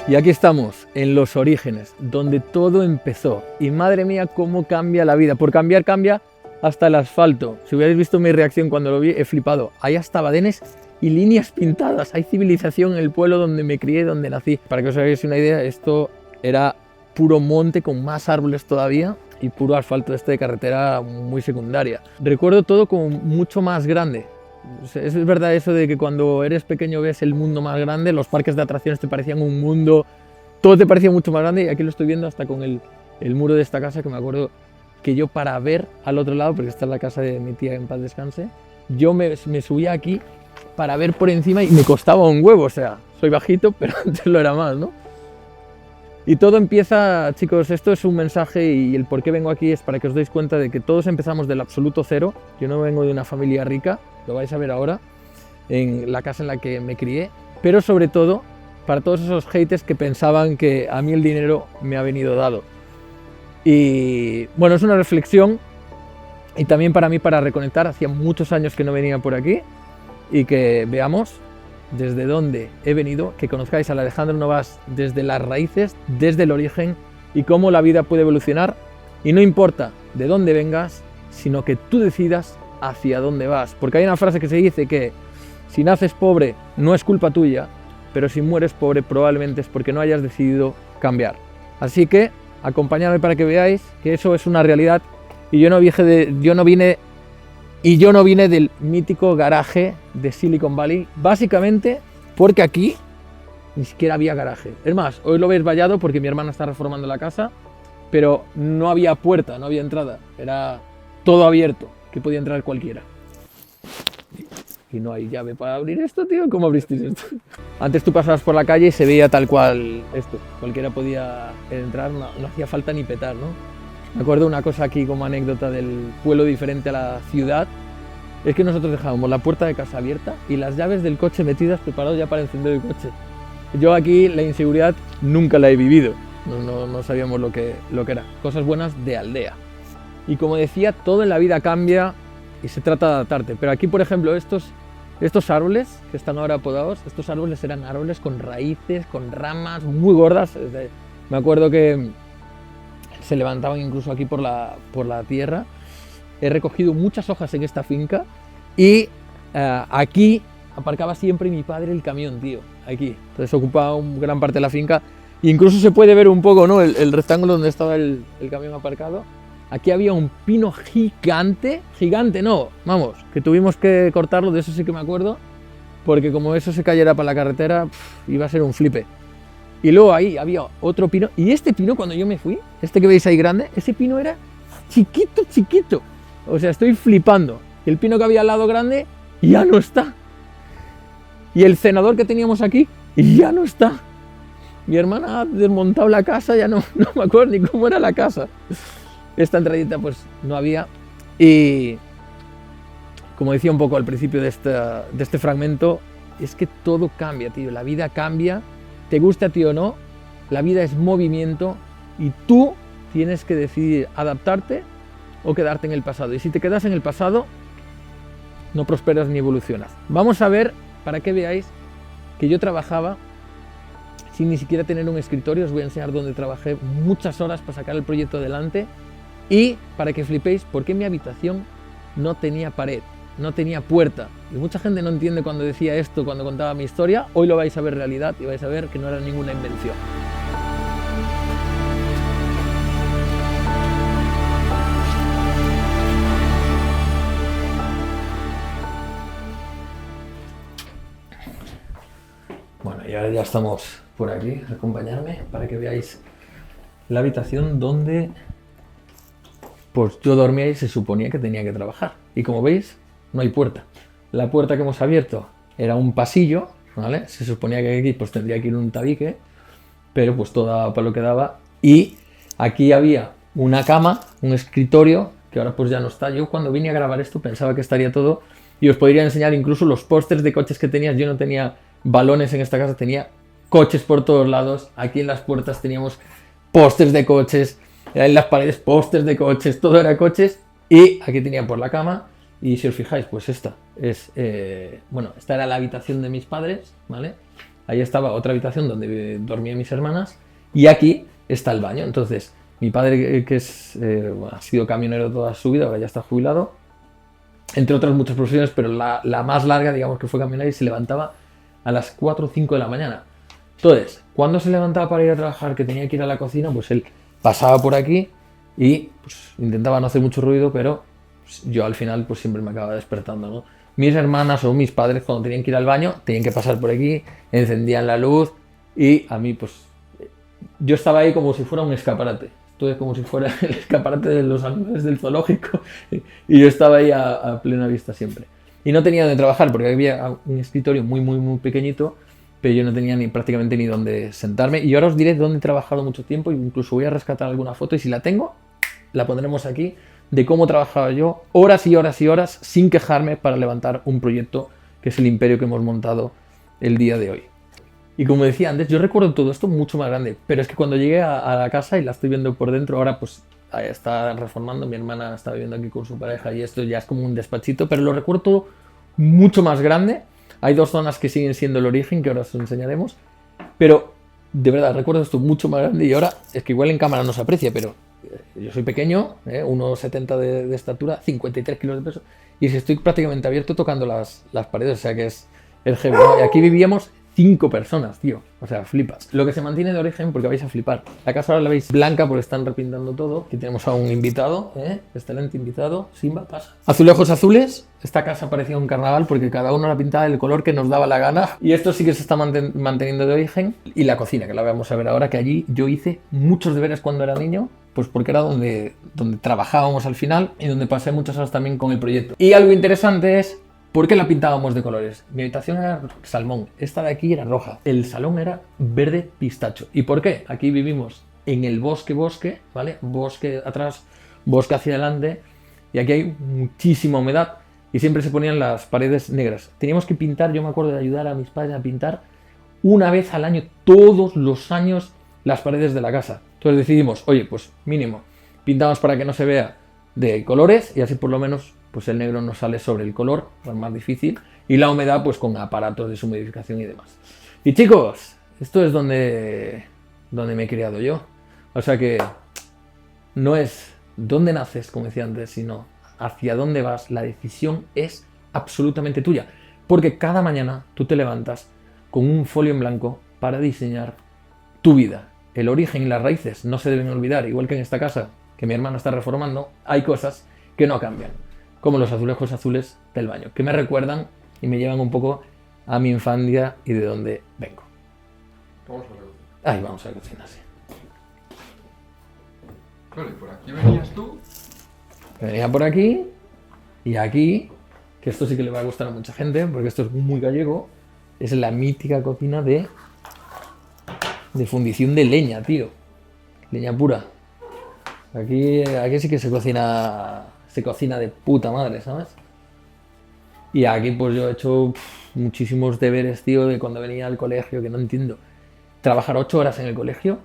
Y aquí estamos, en los orígenes, donde todo empezó. Y madre mía, cómo cambia la vida. Por cambiar, cambia hasta el asfalto. Si hubierais visto mi reacción cuando lo vi, he flipado. Hay hasta badenes y líneas pintadas. Hay civilización en el pueblo donde me crié, donde nací. Para que os hagáis una idea, esto era puro monte con más árboles todavía y puro asfalto de carretera muy secundaria. Recuerdo todo como mucho más grande. Es verdad eso de que cuando eres pequeño ves el mundo más grande, los parques de atracciones te parecían un mundo, todo te parecía mucho más grande, y aquí lo estoy viendo hasta con el muro de esta casa, que me acuerdo que yo, para ver al otro lado, porque esta es la casa de mi tía, en paz descanse, yo me subía aquí para ver por encima y me costaba un huevo. O sea, soy bajito, pero antes lo era más, ¿no? Y todo empieza, chicos, esto es un mensaje, y el por qué vengo aquí es para que os deis cuenta de que todos empezamos del absoluto cero. Yo no vengo de una familia rica, lo vais a ver ahora, en la casa en la que me crié, pero sobre todo para todos esos haters que pensaban que a mí el dinero me ha venido dado. Y bueno, es una reflexión, y también para mí, para reconectar. Hacía muchos años que no venía por aquí, y que veamos desde dónde he venido, que conozcáis al Alejandro Novas desde las raíces, desde el origen, y cómo la vida puede evolucionar. Y no importa de dónde vengas, sino que tú decidas hacia dónde vas. Porque hay una frase que se dice que si naces pobre no es culpa tuya, pero si mueres pobre probablemente es porque no hayas decidido cambiar. Así que acompañadme para que veáis que eso es una realidad, y yo no vine del mítico garaje de Silicon Valley, básicamente porque aquí ni siquiera había garaje. Es más, hoy lo veis vallado porque mi hermana está reformando la casa, pero no había puerta, no había entrada, era todo abierto, que podía entrar cualquiera. Y no hay llave para abrir esto, tío. ¿Cómo abristeis esto? Antes tú pasabas por la calle y se veía tal cual esto, cualquiera podía entrar, no hacía falta ni petar, ¿no? Me acuerdo una cosa aquí como anécdota del pueblo diferente a la ciudad, es que nosotros dejábamos la puerta de casa abierta y las llaves del coche metidas, preparados ya para encender el coche. Yo aquí la inseguridad nunca la he vivido, no sabíamos lo que era. Cosas buenas de aldea. Y como decía, todo en la vida cambia y se trata de adaptarte. Pero aquí, por ejemplo, estos árboles que están ahora podados, estos árboles eran árboles con raíces, con ramas muy gordas. Me acuerdo que se levantaban incluso aquí por la tierra. He recogido muchas hojas en esta finca, y aquí aparcaba siempre mi padre el camión, tío, aquí. Entonces ocupaba gran parte de la finca, e incluso se puede ver un poco, ¿no?, el rectángulo donde estaba el camión aparcado. Aquí había un pino gigante, no, vamos, que tuvimos que cortarlo, de eso sí que me acuerdo, porque como eso se cayera para la carretera, iba a ser un flipe. Y luego ahí había otro pino, y este pino, cuando yo me fui, este que veis ahí grande, ese pino era chiquito. O sea, estoy flipando. El pino que había al lado grande ya no está. Y el cenador que teníamos aquí ya no está. Mi hermana ha desmontado la casa, ya no me acuerdo ni cómo era la casa. Esta entradita pues no había. Y como decía un poco al principio de este fragmento, es que todo cambia, tío. La vida cambia, te guste a ti o no, la vida es movimiento, y tú tienes que decidir adaptarte o quedarte en el pasado. Y si te quedas en el pasado, no prosperas ni evolucionas. Vamos a ver, para que veáis que yo trabajaba sin ni siquiera tener un escritorio. Os voy a enseñar dónde trabajé muchas horas para sacar el proyecto adelante, y para que flipéis por qué mi habitación no tenía pared, no tenía puerta. Y mucha gente no entiende cuando decía esto, cuando contaba mi historia. Hoy lo vais a ver realidad y vais a ver que no era ninguna invención. Bueno, y ahora ya estamos por aquí. Acompañarme para que veáis la habitación donde pues yo dormía y se suponía que tenía que trabajar. Y como veis, no hay puerta. La puerta que hemos abierto era un pasillo, ¿vale? Se suponía que aquí pues tendría que ir un tabique, pero pues todo daba para lo que daba. Y aquí había una cama, un escritorio, que ahora pues ya no está. Yo cuando vine a grabar esto pensaba que estaría todo, y os podría enseñar incluso los pósters de coches que tenía. Yo no tenía balones en esta casa, tenía coches por todos lados. Aquí en las puertas teníamos pósters de coches, en las paredes pósters de coches, todo era coches. Y aquí tenía por la cama, y si os fijáis, pues esta era la habitación de mis padres, ¿vale? ahí estaba otra habitación donde dormían mis hermanas y aquí está el baño. Entonces, mi padre, que ha sido camionero toda su vida, ahora ya está jubilado, entre otras muchas profesiones, pero la más larga, digamos que fue camionero y se levantaba a las 4 o 5 de la mañana. Entonces, cuando se levantaba para ir a trabajar, que tenía que ir a la cocina, pues él pasaba por aquí y pues, intentaba no hacer mucho ruido, pero pues, yo al final pues siempre me acababa despertando, ¿no? Mis hermanas o mis padres cuando tenían que ir al baño tenían que pasar por aquí, encendían la luz y a mí pues yo estaba ahí como si fuera un escaparate. Esto es como si fuera el escaparate de los animales del zoológico y yo estaba ahí a plena vista siempre. Y no tenía donde trabajar porque había un escritorio muy pequeñito, pero yo no tenía prácticamente ni dónde sentarme. Y ahora os diré dónde he trabajado mucho tiempo, e incluso voy a rescatar alguna foto y si la tengo, la pondremos aquí, de cómo trabajaba yo horas y horas y horas sin quejarme para levantar un proyecto que es el imperio que hemos montado el día de hoy. Y como decía antes, yo recuerdo todo esto mucho más grande, pero es que cuando llegué a la casa y la estoy viendo por dentro, ahora pues está reformando, mi hermana está viviendo aquí con su pareja y esto ya es como un despachito, pero lo recuerdo todo mucho más grande. Hay dos zonas que siguen siendo el origen, que ahora os enseñaremos, pero de verdad recuerdo esto mucho más grande y ahora es que igual en cámara no se aprecia, pero yo soy pequeño, 1,70 de estatura, 53 kilos de peso, y estoy prácticamente abierto tocando las paredes, o sea que es heavy, ¿no? Y aquí vivíamos 5 personas, tío, o sea, flipas. Lo que se mantiene de origen, porque vais a flipar. La casa ahora la veis blanca porque están repintando todo. Aquí tenemos a un invitado, excelente invitado. Simba, pasa. Azulejos azules. Esta casa parecía un carnaval porque cada uno la pintaba del color que nos daba la gana. Y esto sí que se está manteniendo de origen. Y la cocina, que la vamos a ver ahora, que allí yo hice muchos deberes cuando era niño, pues porque era donde trabajábamos al final y donde pasé muchas horas también con el proyecto. Y algo interesante es ¿por qué la pintábamos de colores? Mi habitación era salmón, esta de aquí era roja, el salón era verde pistacho. ¿Y por qué? Aquí vivimos en el bosque, ¿vale? Bosque atrás, bosque hacia adelante, y aquí hay muchísima humedad y siempre se ponían las paredes negras. Teníamos que pintar, yo me acuerdo de ayudar a mis padres a pintar una vez al año, todos los años, las paredes de la casa. Entonces decidimos, oye, pues mínimo, pintamos para que no se vea de colores y así por lo menos pues el negro no sale sobre el color, es más difícil, y la humedad pues con aparatos de deshumidificación y demás. Y chicos, esto es donde me he criado yo. O sea que no es dónde naces, como decía antes, sino hacia dónde vas. La decisión es absolutamente tuya, porque cada mañana tú te levantas con un folio en blanco para diseñar tu vida. El origen y las raíces no se deben olvidar, igual que en esta casa que mi hermano está reformando, hay cosas que no cambian, como los azulejos azules del baño, que me recuerdan y me llevan un poco a mi infancia y de dónde vengo. Vamos a la cocina. Ahí vamos a la cocina, sí. Claro, y por aquí venías tú. Venía por aquí y aquí, que esto sí que le va a gustar a mucha gente, porque esto es muy gallego, es la mítica cocina de fundición de leña, tío. Leña pura. Aquí sí que se cocina de puta madre, ¿sabes? Y aquí pues yo he hecho muchísimos deberes, tío, de cuando venía al colegio, que no entiendo. Trabajar 8 horas en el colegio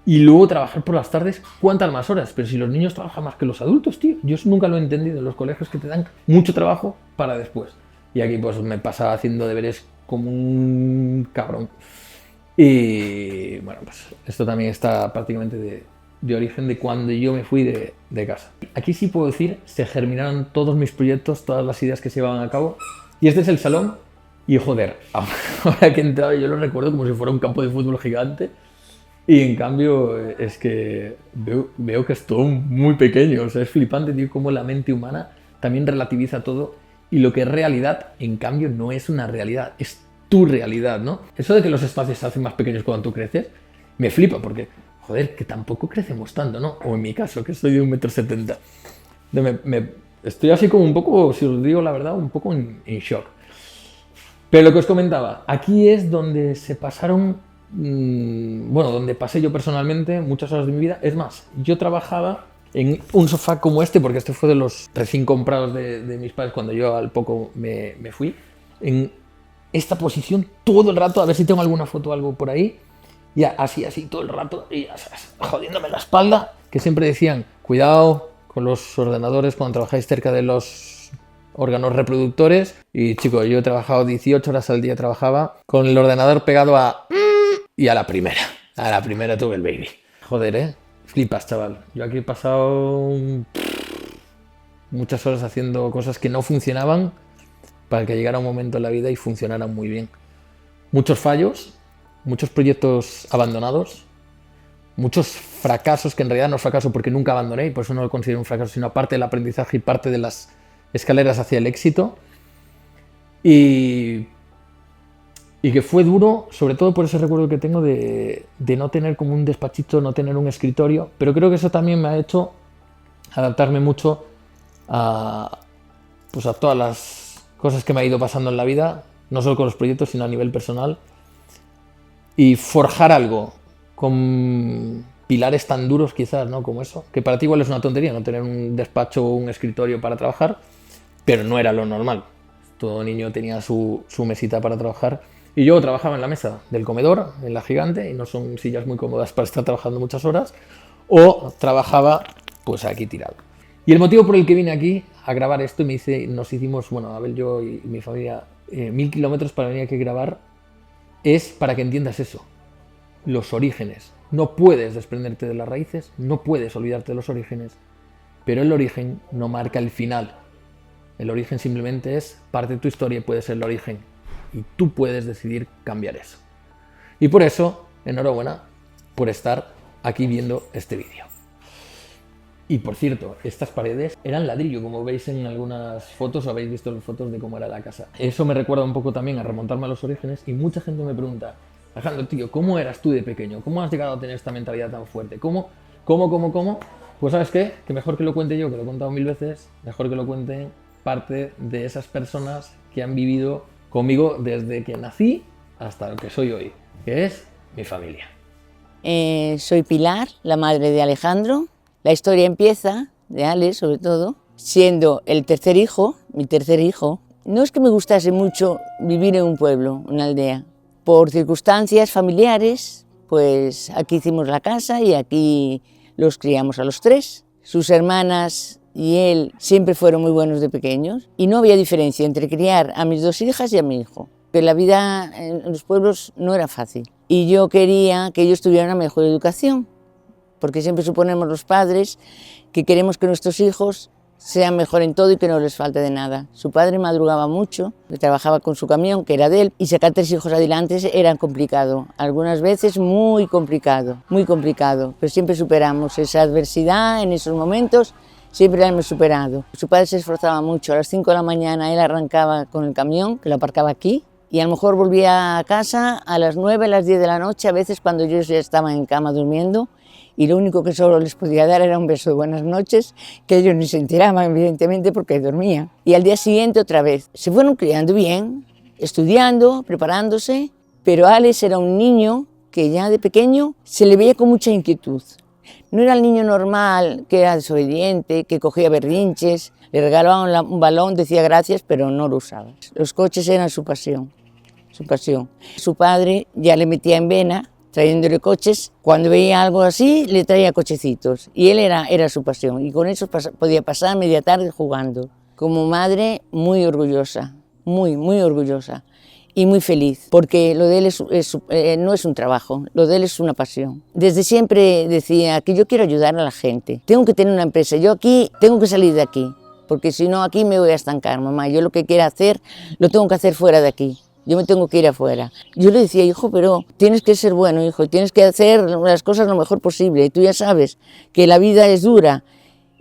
y luego trabajar por las tardes, ¿cuántas más horas? Pero si los niños trabajan más que los adultos, tío. Yo eso nunca lo he entendido en los colegios, que te dan mucho trabajo para después. Y aquí pues me pasaba haciendo deberes como un cabrón. Y bueno, pues esto también está prácticamente de origen de cuando yo me fui de casa. Aquí sí puedo decir, se germinaron todos mis proyectos, todas las ideas que se llevaban a cabo. Y este es el salón. Y joder, ahora que he entrado yo lo recuerdo como si fuera un campo de fútbol gigante. Y en cambio es que veo que es todo muy pequeño. O sea, es flipante, tío, cómo la mente humana también relativiza todo. Y lo que es realidad, en cambio, no es una realidad, es tu realidad, ¿no? Eso de que los espacios se hacen más pequeños cuando tú creces, me flipa porque, joder, que tampoco crecemos tanto, ¿no? O en mi caso, que soy de 1,70 m. Estoy así como un poco, si os digo la verdad, un poco en shock. Pero lo que os comentaba, aquí es donde se pasaron, donde pasé yo personalmente muchas horas de mi vida. Es más, yo trabajaba en un sofá como este, porque este fue de los recién comprados de mis padres cuando yo al poco me fui, en esta posición todo el rato, a ver si tengo alguna foto o algo por ahí, y así todo el rato, y jodiéndome la espalda, que siempre decían, cuidado con los ordenadores cuando trabajáis cerca de los órganos reproductores. Y chicos, yo he trabajado 18 horas al día, trabajaba con el ordenador pegado a... Y a la primera tuve el baby. Joder, flipas, chaval. Yo aquí he pasado muchas horas haciendo cosas que no funcionaban para que llegara un momento en la vida y funcionaran muy bien. Muchos fallos, muchos proyectos abandonados, muchos fracasos, que en realidad no es fracaso porque nunca abandoné y por eso no lo considero un fracaso, sino parte del aprendizaje y parte de las escaleras hacia el éxito. Y que fue duro, sobre todo por ese recuerdo que tengo de no tener como un despachito, no tener un escritorio, pero creo que eso también me ha hecho adaptarme mucho a todas las cosas que me ha ido pasando en la vida, no solo con los proyectos, sino a nivel personal, y forjar algo con pilares tan duros quizás, ¿no? Como eso, que para ti igual es una tontería no tener un despacho o un escritorio para trabajar, pero no era lo normal. Todo niño tenía su mesita para trabajar. Y yo trabajaba en la mesa del comedor, en la gigante, y no son sillas muy cómodas para estar trabajando muchas horas, o trabajaba pues aquí tirado. Y el motivo por el que vine aquí a grabar esto, nos hicimos, bueno, Abel, yo y mi familia, 1000 kilómetros para venir aquí a grabar, es para que entiendas eso, los orígenes. No puedes desprenderte de las raíces, no puedes olvidarte de los orígenes, pero el origen no marca el final. El origen simplemente es parte de tu historia y puede ser el origen. Y tú puedes decidir cambiar eso. Y por eso, enhorabuena por estar aquí viendo este vídeo. Y por cierto, estas paredes eran ladrillo, como veis en algunas fotos, o habéis visto las fotos de cómo era la casa. Eso me recuerda un poco también a remontarme a los orígenes y mucha gente me pregunta, Alejandro, tío, ¿cómo eras tú de pequeño? ¿Cómo has llegado a tener esta mentalidad tan fuerte? ¿Cómo? Pues ¿sabes qué? Que mejor que lo cuente yo, que lo he contado 1000 veces, mejor que lo cuente parte de esas personas que han vivido conmigo desde que nací hasta lo que soy hoy, que es mi familia. Soy Pilar, la madre de Alejandro. La historia empieza, de Ale sobre todo, siendo el tercer hijo, mi tercer hijo. No es que me gustase mucho vivir en un pueblo, una aldea. Por circunstancias familiares, pues aquí hicimos la casa y aquí los criamos a los tres. Sus hermanas y él siempre fueron muy buenos de pequeños y no había diferencia entre criar a mis dos hijas y a mi hijo. Que la vida en los pueblos no era fácil y yo quería que ellos tuvieran una mejor educación, porque siempre suponemos los padres que queremos que nuestros hijos sean mejor en todo y que no les falte de nada. Su padre madrugaba mucho, trabajaba con su camión, que era de él, y sacar 3 hijos adelante era complicado, algunas veces muy complicado, pero siempre superamos esa adversidad en esos momentos. Siempre la hemos superado. Su padre se esforzaba mucho. A las 5 de la mañana él arrancaba con el camión, que lo aparcaba aquí, y a lo mejor volvía a casa a las 9, a las 10 de la noche, a veces cuando ellos ya estaban en cama durmiendo, y lo único que solo les podía dar era un beso de buenas noches, que ellos ni se enteraban, evidentemente, porque dormían. Y al día siguiente otra vez. Se fueron criando bien, estudiando, preparándose, pero Alex era un niño que ya de pequeño se le veía con mucha inquietud. No era el niño normal, que era desobediente, que cogía berrinches, le regalaban un balón, decía gracias, pero no lo usaba. Los coches eran su pasión, su pasión. Su padre ya le metía en vena, trayéndole coches. Cuando veía algo así, le traía cochecitos. Y él era su pasión. Y con eso podía pasar media tarde jugando. Como madre, muy orgullosa, muy orgullosa. Y muy feliz, porque lo de él no es un trabajo, lo de él es una pasión. Desde siempre decía que yo quiero ayudar a la gente, tengo que tener una empresa, yo aquí tengo que salir de aquí, porque si no aquí me voy a estancar, mamá, yo lo que quiera hacer lo tengo que hacer fuera de aquí, yo me tengo que ir afuera. Yo le decía, hijo, pero tienes que ser bueno, hijo, tienes que hacer las cosas lo mejor posible, tú ya sabes que la vida es dura.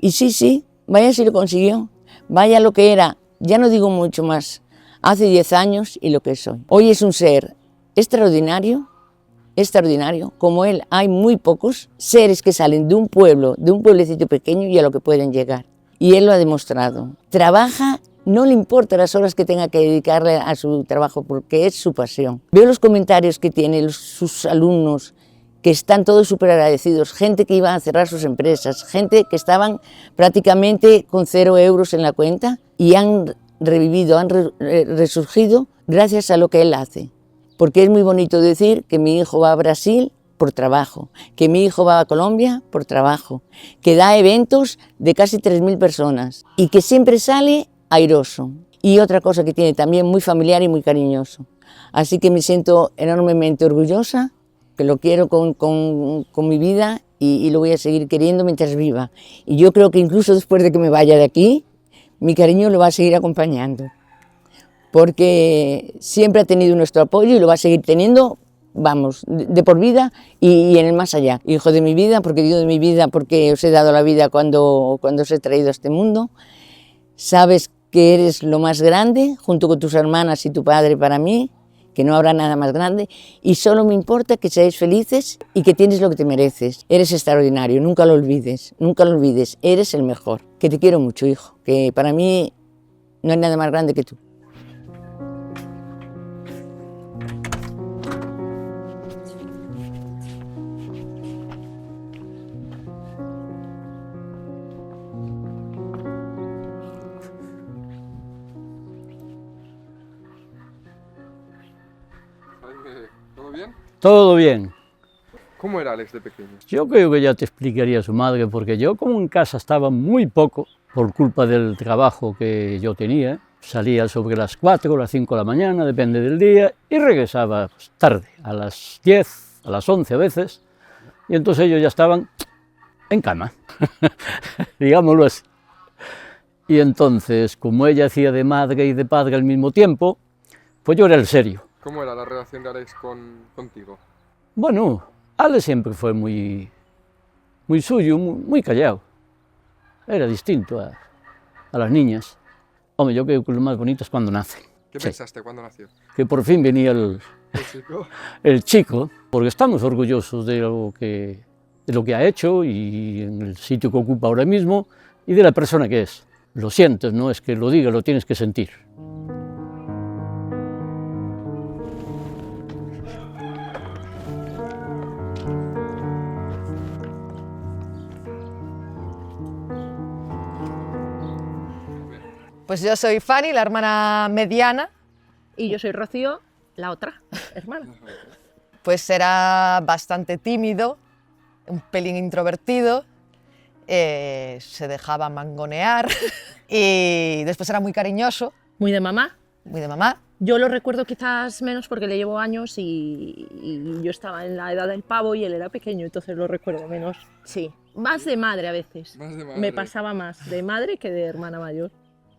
Y sí, vaya si lo consiguió, vaya lo que era, ya no digo mucho más. Hace 10 años y lo que soy. Hoy es un ser extraordinario, como él hay muy pocos seres que salen de un pueblecito pequeño y a lo que pueden llegar. Y él lo ha demostrado. Trabaja, no le importa las horas que tenga que dedicarle a su trabajo porque es su pasión. Veo los comentarios que tienen sus alumnos, que están todos súper agradecidos, gente que iba a cerrar sus empresas, gente que estaban prácticamente con 0 euros en la cuenta y han revivido, han resurgido gracias a lo que él hace. Porque es muy bonito decir que mi hijo va a Brasil por trabajo, que mi hijo va a Colombia por trabajo, que da eventos de casi 3000 personas y que siempre sale airoso. Y otra cosa que tiene también muy familiar y muy cariñoso. Así que me siento enormemente orgullosa, que lo quiero con mi vida y lo voy a seguir queriendo mientras viva. Y yo creo que incluso después de que me vaya de aquí, mi cariño lo va a seguir acompañando. Porque siempre ha tenido nuestro apoyo y lo va a seguir teniendo, vamos, de por vida y en el más allá. Hijo de mi vida, porque digo de mi vida porque os he dado la vida cuando os he traído a este mundo. Sabes que eres lo más grande, junto con tus hermanas y tu padre para mí, que no habrá nada más grande, y solo me importa que seáis felices y que tienes lo que te mereces. Eres extraordinario, nunca lo olvides, eres el mejor. Que te quiero mucho, hijo, que para mí no hay nada más grande que tú. ¿Todo bien? Todo bien. ¿Cómo era Alex de pequeño? Yo creo que ya te explicaría su madre, porque yo como en casa estaba muy poco, por culpa del trabajo que yo tenía, salía sobre las 4 o las 5 de la mañana, depende del día, y regresaba pues, tarde, a las 10, a las 11 a veces, y entonces ellos ya estaban en cama, digámoslo así. Y entonces, como ella hacía de madre y de padre al mismo tiempo, pues yo era el serio. ¿Cómo era la relación de Alex contigo? Bueno, Ale siempre fue muy suyo, muy callado. Era distinto a las niñas. Hombre, yo creo que lo más bonito es cuando nacen. ¿Qué Sí. pensaste cuando nació? Que por fin venía el ¿El chico? chico, porque estamos orgullosos de lo que ha hecho y en el sitio que ocupa ahora mismo y de la persona que es. Lo sientes, no es que lo diga, lo tienes que sentir. Pues yo soy Fanny, la hermana mediana. Y yo soy Rocío, la otra hermana. Pues era bastante tímido, un pelín introvertido, se dejaba mangonear y después era muy cariñoso, Muy de mamá. muy de mamá. Yo lo recuerdo quizás menos porque le llevo años y yo estaba en la edad del pavo y él era pequeño, entonces lo recuerdo menos. Sí, más de madre a veces. Más de madre. Me pasaba más de madre que de hermana mayor.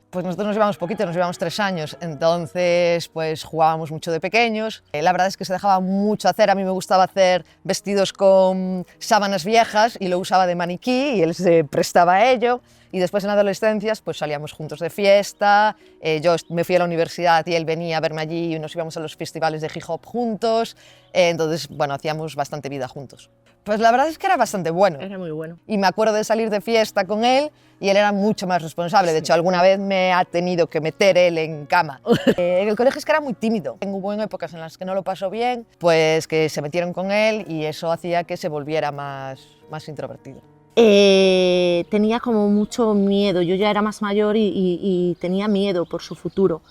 Pues nosotros nos llevamos poquito, nos llevamos 3 años, entonces pues jugábamos mucho de pequeños. La verdad es que se dejaba mucho hacer, a mí me gustaba hacer vestidos con sábanas viejas y lo usaba de maniquí y él se prestaba a ello. Y después en adolescencia pues salíamos juntos de fiesta, yo me fui a la universidad y él venía a verme allí y nos íbamos a los festivales de hip hop juntos, entonces bueno, hacíamos bastante vida juntos. Pues la verdad es que era bastante bueno. Era muy bueno. Y me acuerdo de salir de fiesta con él y él era mucho más responsable. De hecho, alguna vez me ha tenido que meter él en cama. En el colegio es que era muy tímido. Hubo épocas en las que no lo pasó bien, pues que se metieron con él y eso hacía que se volviera más introvertido. Tenía como mucho miedo, yo ya era más mayor y tenía miedo por su futuro.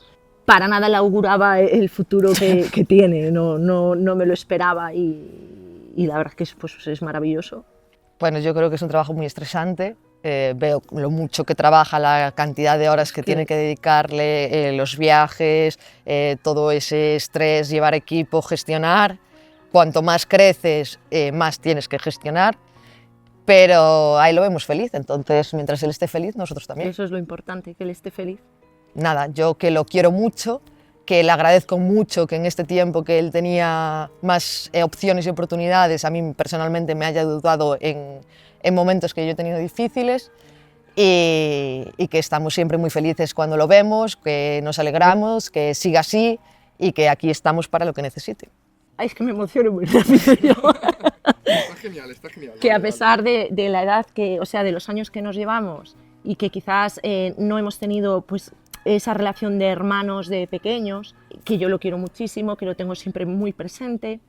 Para nada le auguraba el futuro que tiene, no me lo esperaba y la verdad es que pues, es maravilloso. Bueno, yo creo que es un trabajo muy estresante. Veo lo mucho que trabaja, la cantidad de horas que tiene que dedicarle, los viajes, todo ese estrés, llevar equipo, gestionar. Cuanto más creces, más tienes que gestionar. Pero ahí lo vemos feliz, entonces mientras él esté feliz, nosotros también. Eso es lo importante, que él esté feliz. Nada, yo que lo quiero mucho, que le agradezco mucho que en este tiempo que él tenía más opciones y oportunidades, a mí personalmente me haya ayudado en momentos que yo he tenido difíciles y que estamos siempre muy felices cuando lo vemos, que nos alegramos, que siga así y que aquí estamos para lo que necesite. Ay, es que me emociono muy rápido yo. Está genial, está genial. Que a Vale, pesar de la edad, o sea, de los años que nos llevamos y que quizás no hemos tenido pues, esa relación de hermanos de pequeños, que yo lo quiero muchísimo, que lo tengo siempre muy presente,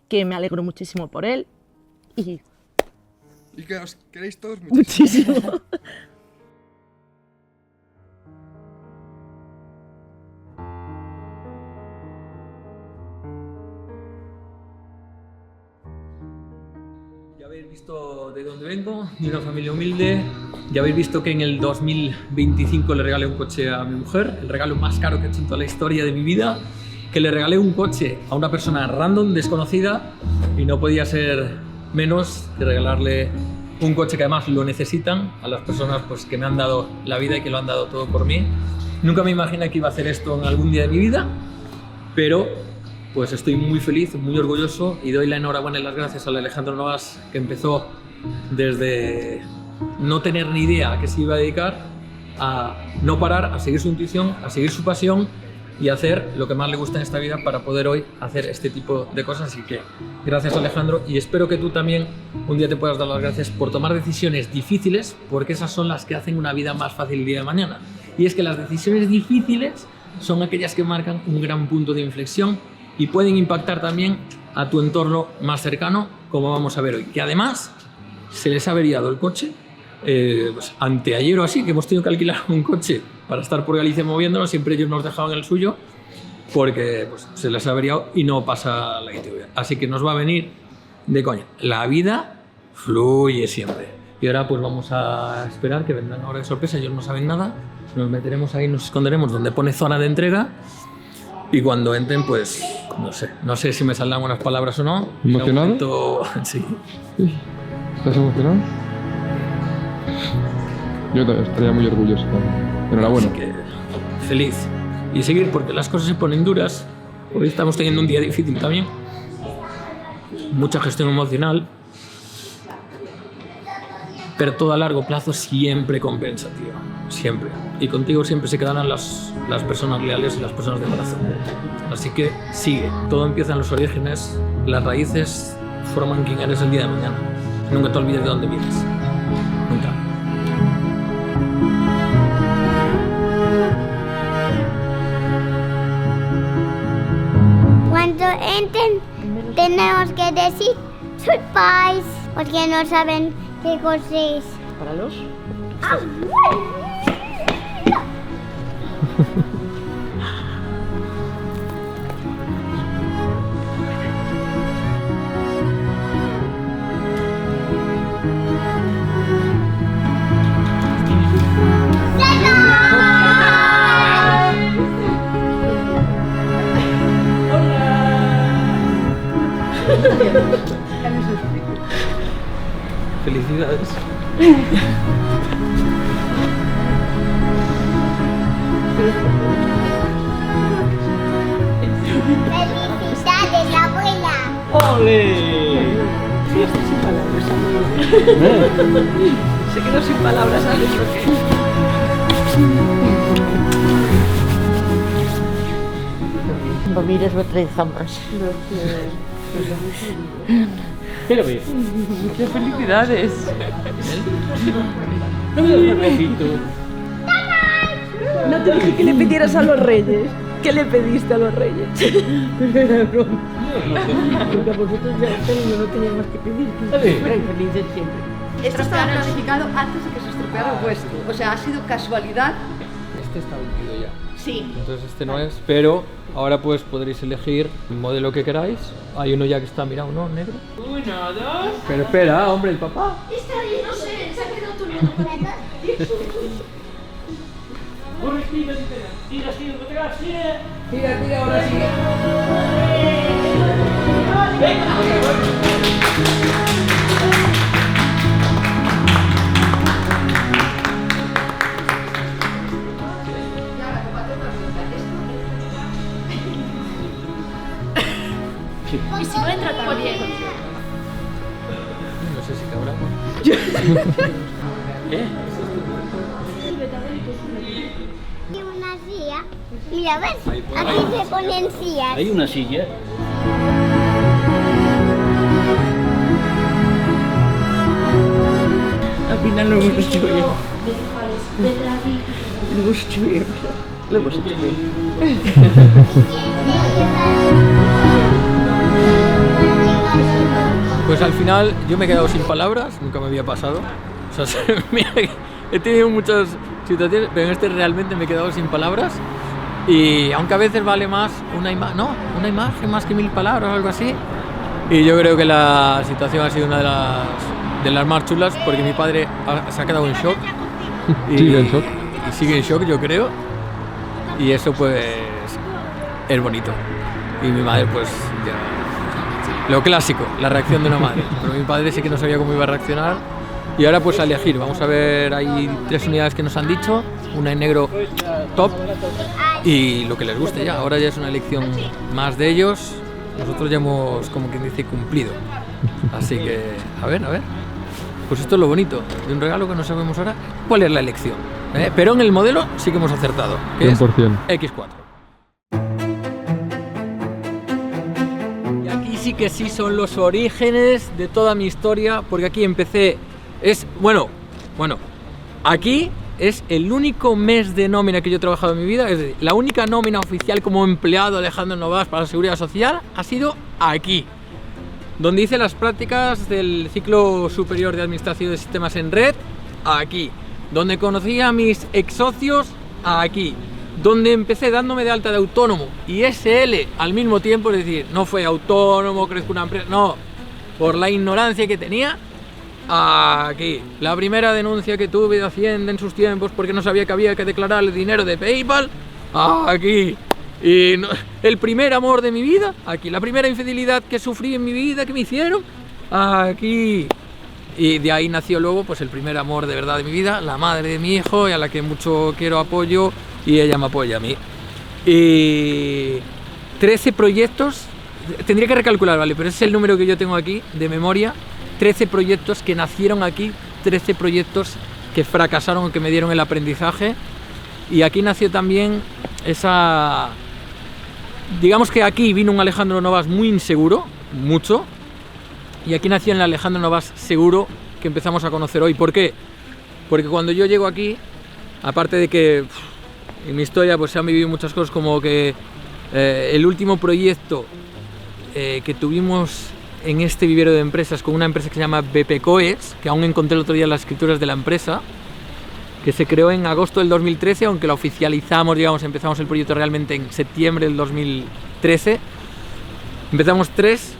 que me alegro muchísimo por él y Y que os queréis todos muchísimo. muchísimo. Y a ver, habéis visto de dónde vengo, de una familia humilde. Ya habéis visto que en el 2025 le regalé un coche a mi mujer, el regalo más caro que he hecho en toda la historia de mi vida. Que le regalé un coche a una persona random, desconocida, y no podía ser menos que regalarle un coche que además lo necesitan a las personas pues, que me han dado la vida y que lo han dado todo por mí. Nunca me imaginé que iba a hacer esto en algún día de mi vida, pero pues estoy muy feliz, muy orgulloso y doy la enhorabuena y las gracias a Alejandro Novas, que empezó desde no tener ni idea a qué se iba a dedicar, a no parar, a seguir su intuición, a seguir su pasión y hacer lo que más le gusta en esta vida para poder hoy hacer este tipo de cosas. Así que gracias, Alejandro, y espero que tú también un día te puedas dar las gracias por tomar decisiones difíciles, porque esas son las que hacen una vida más fácil el día de mañana. Y es que las decisiones difíciles son aquellas que marcan un gran punto de inflexión y pueden impactar también a tu entorno más cercano, como vamos a ver hoy, que además se les ha averiado el coche pues, anteayer o así, que hemos tenido que alquilar un coche para estar por Galicia moviéndonos. Siempre ellos nos dejaban el suyo porque pues, se les ha averiado y no pasa la ITV. Así que nos va a venir de coña. La vida fluye siempre. Y ahora pues vamos a esperar que vendrán ahora de sorpresa. Ellos no saben nada. Nos meteremos ahí, nos esconderemos donde pone zona de entrega. Y cuando entren, pues no sé si me saldrán buenas palabras o no. ¿Emocionado? Momento, sí. ¿Estás emocionado? Yo estaría muy orgulloso también. Enhorabuena. Así que feliz. Y seguir, porque las cosas se ponen duras. Hoy estamos teniendo un día difícil también. Mucha gestión emocional. Pero todo a largo plazo siempre compensa, tío. Siempre. Y contigo siempre se quedarán las personas leales y las personas de corazón. Así que sigue. Todo empieza en los orígenes. Las raíces forman quién eres el día de mañana. Nunca te olvides de dónde vienes. Nunca. Cuando entren, tenemos que decir surprise, porque no saben qué cosa es. Para los... Felicidades. Felicidades, abuela. ¡Ole! Estoy sin palabras, Se quedó sin palabras, ¿sabes lo que? No mires otra vez jamás. Quiero ver. Muchas felicidades. No me das un besito. No te dije que le pidieras a los reyes. ¿Qué le pediste a los reyes? Era broma. Porque a vosotros ya no tenía más que pedir. Fueran felices siempre. Esto estaba planificado antes de que se estropeara el vuestro. O sea, ha sido casualidad. Este está vendido ya. Sí. Entonces este no es, pero ahora pues podréis elegir el modelo que queráis. Hay uno ya que está, mira, uno negro. 1, 2. Pero espera, hombre, el papá. Está bien, no sé, se ha quedado tu niño por acá. Tira, tira. Tira, ahora sí. Y si no entra también. No sé si cabrá. ¿Qué? Y una silla. Mira, ¿ves? Aquí se ponen sillas. Hay una silla. Al final lo hemos hecho bien. Lo hemos hecho bien. Lo hemos hecho bien. Pues al final yo me he quedado sin palabras, nunca me había pasado. O sea, mira, he tenido muchas situaciones, pero en este realmente me he quedado sin palabras. Y aunque a veces vale más una imagen más que 1000 palabras o algo así. Y yo creo que la situación ha sido una de las de las más chulas, porque mi padre se ha quedado en shock. Sigue en shock. Y sigue en shock, yo creo. Y eso pues es bonito. Y mi madre pues ya... Lo clásico, la reacción de una madre. Pero mi padre sí que no sabía cómo iba a reaccionar. Y ahora pues a elegir, vamos a ver, hay 3 unidades que nos han dicho, una en negro top y lo que les guste ya. Ahora ya es una elección más de ellos. Nosotros ya hemos, como quien dice, cumplido. Así que, a ver. Pues esto es lo bonito de un regalo que no sabemos ahora cuál es la elección. Pero en el modelo sí que hemos acertado, que 100%. es X4. Y aquí sí que sí son los orígenes de toda mi historia, porque aquí empecé, aquí es el único mes de nómina que yo he trabajado en mi vida, es decir, la única nómina oficial como empleado de Alejandro Novas para la Seguridad Social ha sido aquí, donde hice las prácticas del ciclo superior de Administración de Sistemas en Red, aquí, donde conocí a mis ex socios, aquí, donde empecé dándome de alta de autónomo y SL al mismo tiempo, es decir, no fue autónomo, crezco una empresa, no, por la ignorancia que tenía, aquí. La primera denuncia que tuve de Hacienda en sus tiempos porque no sabía que había que declarar el dinero de PayPal, aquí. Y no, el primer amor de mi vida, aquí. La primera infidelidad que sufrí en mi vida, que me hicieron, aquí. Y de ahí nació luego pues el primer amor de verdad de mi vida, la madre de mi hijo, y a la que mucho quiero apoyo, y ella me apoya a mí. Y 13 proyectos, tendría que recalcular, ¿vale? Pero ese es el número que yo tengo aquí de memoria. 13 proyectos que nacieron aquí, 13 proyectos que fracasaron, que me dieron el aprendizaje. Y aquí nació también esa... Digamos que aquí vino un Alejandro Novas muy inseguro, mucho. Y aquí nació el Alejandro Novas seguro que empezamos a conocer hoy. ¿Por qué? Porque cuando yo llego aquí, aparte de que en mi historia pues se han vivido muchas cosas, como que el último proyecto que tuvimos en este vivero de empresas con una empresa que se llama BP Coes, que aún encontré el otro día las escrituras de la empresa, que se creó en agosto del 2013, aunque la oficializamos, digamos, empezamos el proyecto realmente en septiembre del 2013. Empezamos 3,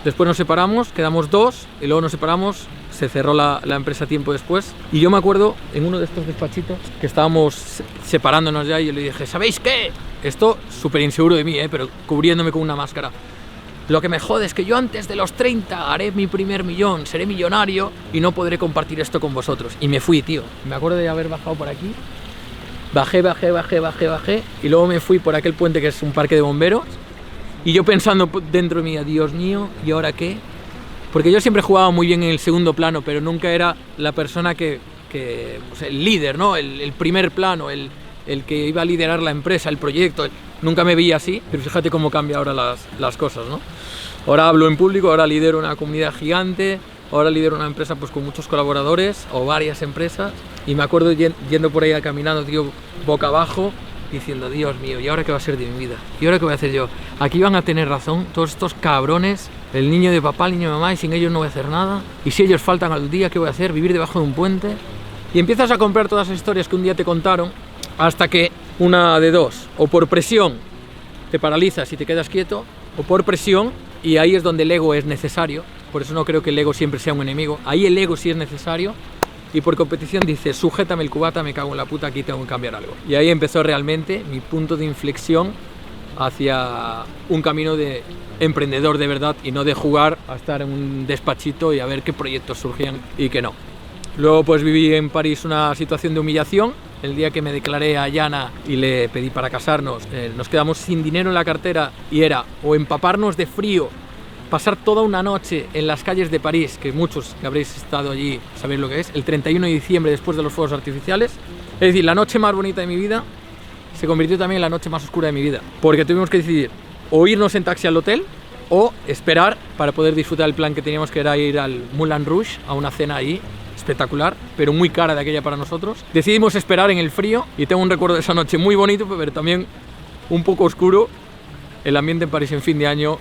después nos separamos, quedamos 2 y luego nos separamos, se cerró la empresa tiempo después. Y yo me acuerdo en uno de estos despachitos que estábamos separándonos ya y yo le dije, ¿sabéis qué? Esto súper inseguro de mí, pero cubriéndome con una máscara. Lo que me jode es que yo antes de los 30 haré mi primer millón, seré millonario y no podré compartir esto con vosotros. Y me fui, tío. Me acuerdo de haber bajado por aquí. Bajé y luego me fui por aquel puente que es un parque de bomberos. Y yo pensando dentro de mí, Dios mío, ¿y ahora qué? Porque yo siempre jugaba muy bien en el segundo plano, pero nunca era la persona que pues el líder, ¿no? El primer plano, el que iba a liderar la empresa, el proyecto. Nunca me veía así, pero fíjate cómo cambia ahora las cosas, ¿no? Ahora hablo en público, ahora lidero una comunidad gigante, ahora lidero una empresa pues con muchos colaboradores o varias empresas. Y me acuerdo yendo por ahí caminando, tío, boca abajo, diciendo, Dios mío, ¿y ahora qué va a ser de mi vida? ¿Y ahora qué voy a hacer yo? Aquí van a tener razón todos estos cabrones, el niño de papá, el niño de mamá, y sin ellos no voy a hacer nada. Y si ellos faltan al día, ¿qué voy a hacer? ¿Vivir debajo de un puente? Y empiezas a comprar todas las historias que un día te contaron, hasta que una de dos, o por presión te paralizas y te quedas quieto, o por presión, y ahí es donde el ego es necesario. Por eso no creo que el ego siempre sea un enemigo, ahí el ego sí es necesario, y por competición dices, sujétame el cubata, me cago en la puta, aquí tengo que cambiar algo. Y ahí empezó realmente mi punto de inflexión hacia un camino de emprendedor de verdad, y no de jugar a estar en un despachito y a ver qué proyectos surgían y qué no. Luego pues viví en París una situación de humillación. El día que me declaré a Yana y le pedí para casarnos, nos quedamos sin dinero en la cartera y era o empaparnos de frío, pasar toda una noche en las calles de París, que muchos que habréis estado allí sabéis lo que es, el 31 de diciembre después de los fuegos artificiales. Es decir, la noche más bonita de mi vida se convirtió también en la noche más oscura de mi vida, porque tuvimos que decidir o irnos en taxi al hotel o esperar para poder disfrutar el plan que teníamos, que era ir al Moulin Rouge, a una cena ahí espectacular, pero muy cara de aquella para nosotros. Decidimos esperar en el frío y tengo un recuerdo de esa noche muy bonito, pero también un poco oscuro. El ambiente en París en fin de año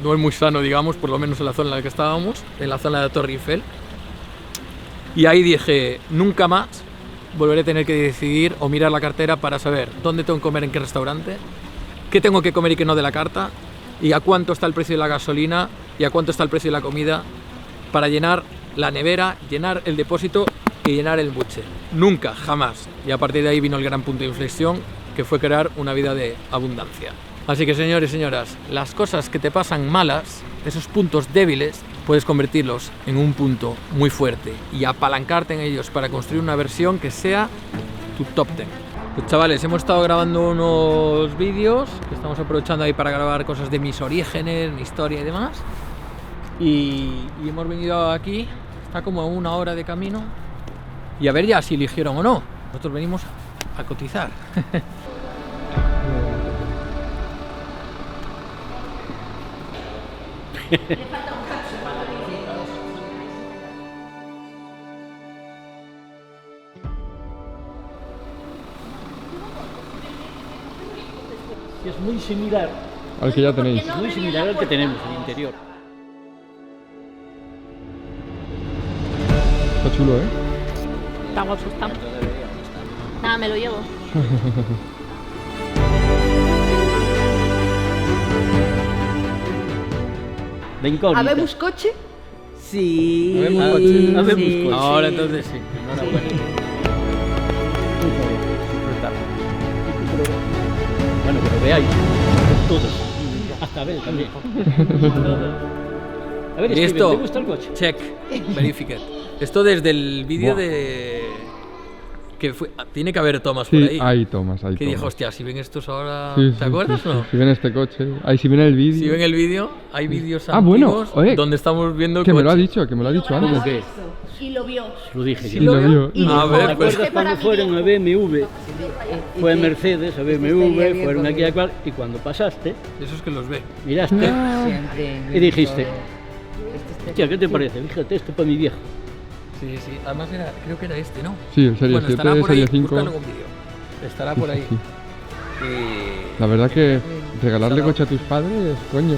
no es muy sano, digamos, por lo menos en la zona en la que estábamos, en la zona de la Torre Eiffel. Y ahí dije, nunca más volveré a tener que decidir o mirar la cartera para saber dónde tengo que comer, en qué restaurante, qué tengo que comer y qué no de la carta, y a cuánto está el precio de la gasolina y a cuánto está el precio de la comida, para llenar la nevera, llenar el depósito y llenar el buche. Nunca, jamás. Y a partir de ahí vino el gran punto de inflexión, que fue crear una vida de abundancia. Así que, señores y señoras, las cosas que te pasan malas, esos puntos débiles, puedes convertirlos en un punto muy fuerte y apalancarte en ellos para construir una versión que sea tu top 10. Pues chavales, hemos estado grabando unos vídeos que estamos aprovechando ahí para grabar cosas de mis orígenes, mi historia y demás. Y hemos venido aquí, está como a 1 hora de camino, y a ver ya si eligieron o no. Nosotros venimos a cotizar. Es muy similar, Al que ya tenéis. muy similar al que tenemos en el interior. Está chulo, ¿eh? Está guapo, está. Nada, me lo llevo. De incógnita. ¿Habemos coche? Sí. Habemos coche. Habemos sí. coche. Ahora entonces sí. Enhorabuena. Bueno, que lo veáis. Todos. Hasta Abel también. A ver, Steven, Listo. ¿te gusta el coche? Check. Verificate. Esto desde el vídeo Buah. de... que fue... Tiene que haber tomas por Sí, ahí. ahí tomas, ahí Que tomas. dijo, hostia, si ven estos ahora... Sí, ¿Te sí, acuerdas sí, o no? sí. Si ven este coche, ahí si ven el vídeo. Si ven el vídeo, hay vídeos Ah, bueno, antiguos oye, donde estamos viendo el que me lo ha coche. dicho, que me lo ha dicho ¿Cómo antes. que? Y lo vio. Lo dije. Sí, yo. lo vio. Y A dijo, ver, ¿Te pues... acuerdas cuando fueron a BMW? Fue a Mercedes, a BMW, fueron aquí a cual, y cuando pasaste, Esos que los ve. miraste Siempre. y dijiste, hostia, ¿qué te parece? Fíjate, esto para mi viejo. Sí, sí. Además era, creo que era este, ¿no? Sí, el Serie Bueno, 7, estará por ahí. Serie 5. Búscalo en un vídeo. Estará por ahí. Sí. La verdad que regalarle coche a tus padres, coño,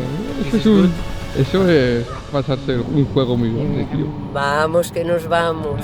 eso es pasarse un juego muy grande, tío. Vamos, que nos vamos.